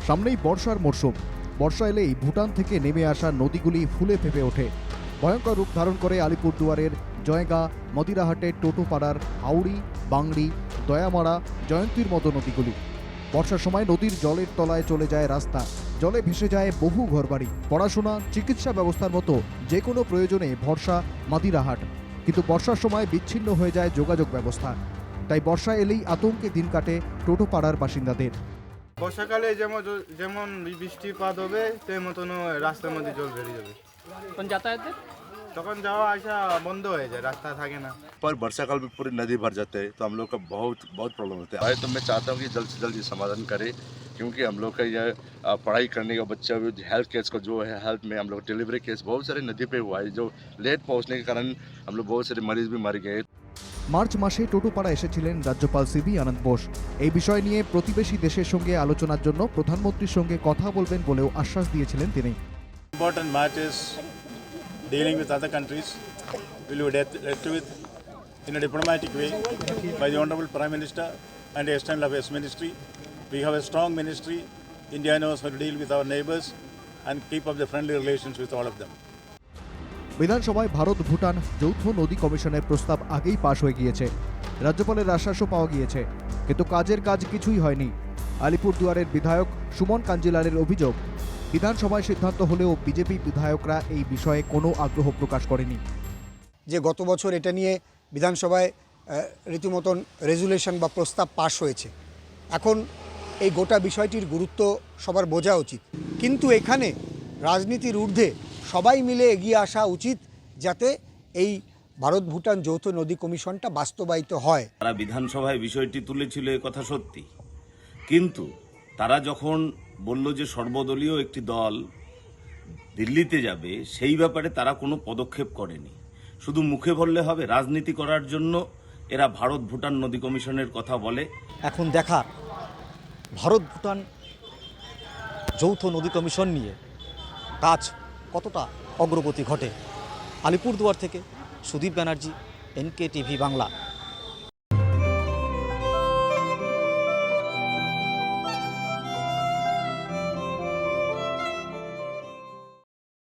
সামনেই বর্ষার মরশুম। বর্ষা এলেই ভুটান থেকে নেমে আসা নদীগুলি ফুলে ফেঁপে ওঠে। ভয়ঙ্কর রূপ ধারণ করে আলিপুরদুয়ারের জয়গা, মদিরাহাটের টোটোপাড়ার হাওড়ি, বাংড়ি, দয়ামারা, জয়ন্তীর মতো নদীগুলি। বর্ষার সময় নদীর জলের তলায় চলে যায় রাস্তা, জলে ভেসে যায় বহু ঘরবাড়ি। পড়াশোনা, চিকিৎসা ব্যবস্থার মতো যে কোনো প্রয়োজনে ভরসা মাদিরাহাট। কিন্তু বর্ষার সময় বিচ্ছিন্ন হয়ে যায় যোগাযোগ ব্যবস্থা। তাই বর্ষা এলেই আতঙ্কে দিন কাটে টোটোপাড়ার বাসিন্দাদের। বর্ষাকালে যেমন বৃষ্টিপাত হবে সেই মতন রাস্তার মধ্যে জল বেরিয়ে যাবে। যাতায়াতের তখন যাওয়া আসা বন্ধ হয়ে যায়, রাস্তা থাকে না। पर वर्षा काल में पूरी नदी भर जाते हैं तो हम लोग का बहुत बहुत प्रॉब्लम होता है। तो मैं चाहता हूँ कि जल्द से जल्द ये समाधान करें, क्योंकि हम लोग का ये पढ़ाई करने का बच्चा हेल्थ केस का जो है, हेल्थ में हम लोग डिलीवरी केस बहुत सारे नदी पे हुआ है, जो लेट पहुँचने के कारण हम लोग बहुत सारे मरीज भी मर गए। মার্চ মাসে টোটোপাড়া এসেছিলেন রাজ্যপাল সিবি আনন্দ বোস। এই বিষয় নিয়ে প্রতিবেশী দেশের সঙ্গে আলোচনার জন্য প্রধানমন্ত্রীর সঙ্গে কথা বলবেন বলেও আশ্বাস দিয়েছিলেন তিনি। Important matters dealing with other countries will be dealt with in a diplomatic way by the Honorable Prime Minister and the External Affairs Ministry. We have a strong ministry. India knows how to deal with our neighbors and keep up the friendly relations with all of them. বিধানসভায় ভারত ভুটান যৌথ নদী কমিশনের প্রস্তাব আগেই পাশ হয়ে গিয়েছে। রাজ্যপালের আশ্বাসও পাওয়া গিয়েছে, কিন্তু কাজের কাজ কিছুই হয়নি। আলিপুরদুয়ারের বিধায়ক সুমন কাঞ্জিলালের অভিযোগ, বিধানসভায় সিদ্ধান্ত হলেও বিজেপি বিধায়করা এই বিষয়ে কোনো আগ্রহ প্রকাশ করেনি। যে গত বছর এটা নিয়ে বিধানসভায় রীতিমতন রেজুলেশন বা প্রস্তাব পাশ হয়েছে, এখন এই গোটা বিষয়টির গুরুত্ব সবার বোঝা উচিত। কিন্তু এখানে রাজনীতির ঊর্ধ্বে সবাই মিলে এগিয়ে আসা উচিত, যাতে এই ভারত ভুটান যৌথ নদী কমিশনটা বাস্তবায়িত হয়। তারা বিধানসভায় বিষয়টি তুলেছিল, এ কথা সত্যি, কিন্তু তারা যখন বলল যে সর্বদলীয় একটি দল দিল্লিতে যাবে, সেই ব্যাপারে তারা কোনো পদক্ষেপ করেনি। শুধু মুখে বললে হবে, রাজনীতি করার জন্য এরা ভারত ভুটান নদী কমিশনের কথা বলে। এখন দেখার ভারত ভুটান যৌথ নদী কমিশন নিয়ে কাজ কতটা অগ্রগতি ঘটে। আলিপুরদুয়ার থেকে সুদীপ ব্যানার্জি, NK TV বাংলা।